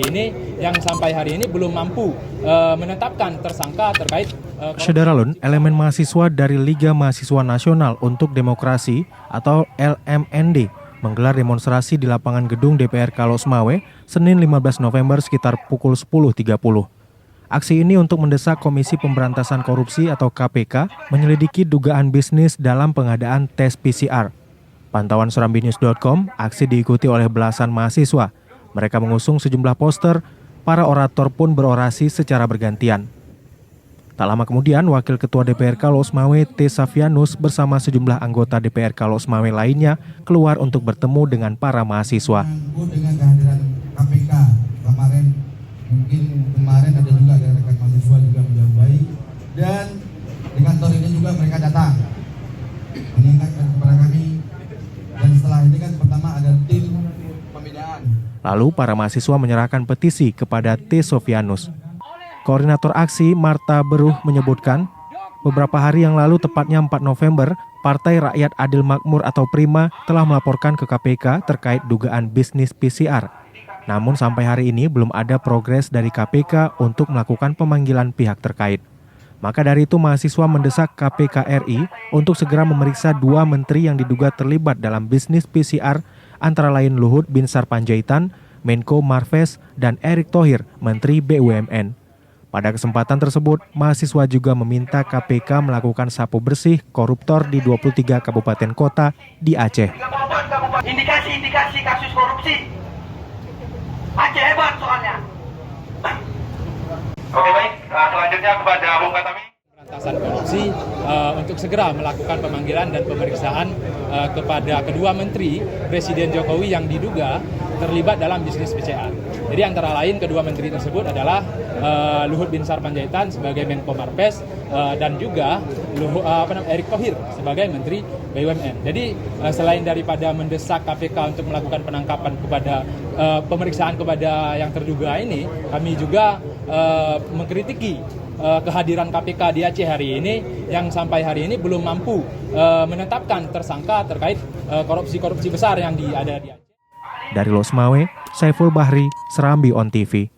Ini yang sampai hari ini belum mampu menetapkan tersangka terkait. Sederalun, elemen mahasiswa dari Liga Mahasiswa Nasional untuk Demokrasi atau LMND menggelar demonstrasi di lapangan gedung DPR Kalos Mawe Senin 15 November sekitar pukul 10.30. Aksi ini untuk mendesak Komisi Pemberantasan Korupsi atau KPK menyelidiki dugaan bisnis dalam pengadaan tes PCR. Pantauan serambinews.com, aksi diikuti oleh belasan mahasiswa. Mereka mengusung sejumlah poster, para orator pun berorasi secara bergantian. Tak lama kemudian, Wakil Ketua DPR Kalos Mawe T. Safianus bersama sejumlah anggota DPR Kalos Mawe lainnya keluar untuk bertemu dengan para mahasiswa. Dengan kehadiran KPK kemarin, mungkin kemarin ada juga dari rekan mahasiswa juga menjambai, dan di kantor ini juga mereka datang mengingatkan kepada kami, dan setelah ini kan pertama ada tim pembinaan. Lalu para mahasiswa menyerahkan petisi kepada T. Sofianus. Koordinator aksi Marta Beruh menyebutkan, beberapa hari yang lalu tepatnya 4 November, Partai Rakyat Adil Makmur atau Prima telah melaporkan ke KPK terkait dugaan bisnis PCR. Namun sampai hari ini belum ada progres dari KPK untuk melakukan pemanggilan pihak terkait. Maka dari itu mahasiswa mendesak KPK RI untuk segera memeriksa 2 menteri yang diduga terlibat dalam bisnis PCR, antara lain Luhut Binsar Panjaitan, Menko Marves, dan Erick Thohir, Menteri BUMN. Pada kesempatan tersebut, mahasiswa juga meminta KPK melakukan sapu bersih koruptor di 23 kabupaten kota di Aceh. Indikasi-indikasi kasus korupsi. Aceh hebat soalnya. Oke, baik, selanjutnya kepada Bung Katami. Pemberantasan korupsi untuk segera melakukan pemanggilan dan pemeriksaan kepada kedua menteri Presiden Jokowi yang diduga terlibat dalam bisnis PCR. Jadi antara lain kedua menteri tersebut adalah Luhut Binsar Panjaitan sebagai Menko Marves dan juga Erick Thohir sebagai Menteri BUMN. Jadi selain daripada mendesak KPK untuk melakukan penangkapan kepada pemeriksaan kepada yang terduga ini, kami juga mengkritiki kehadiran KPK di Aceh hari ini yang sampai hari ini belum mampu menetapkan tersangka terkait korupsi-korupsi besar yang ada di Aceh. Dari Los Mawe, Saiful Bahri, Serambi On TV.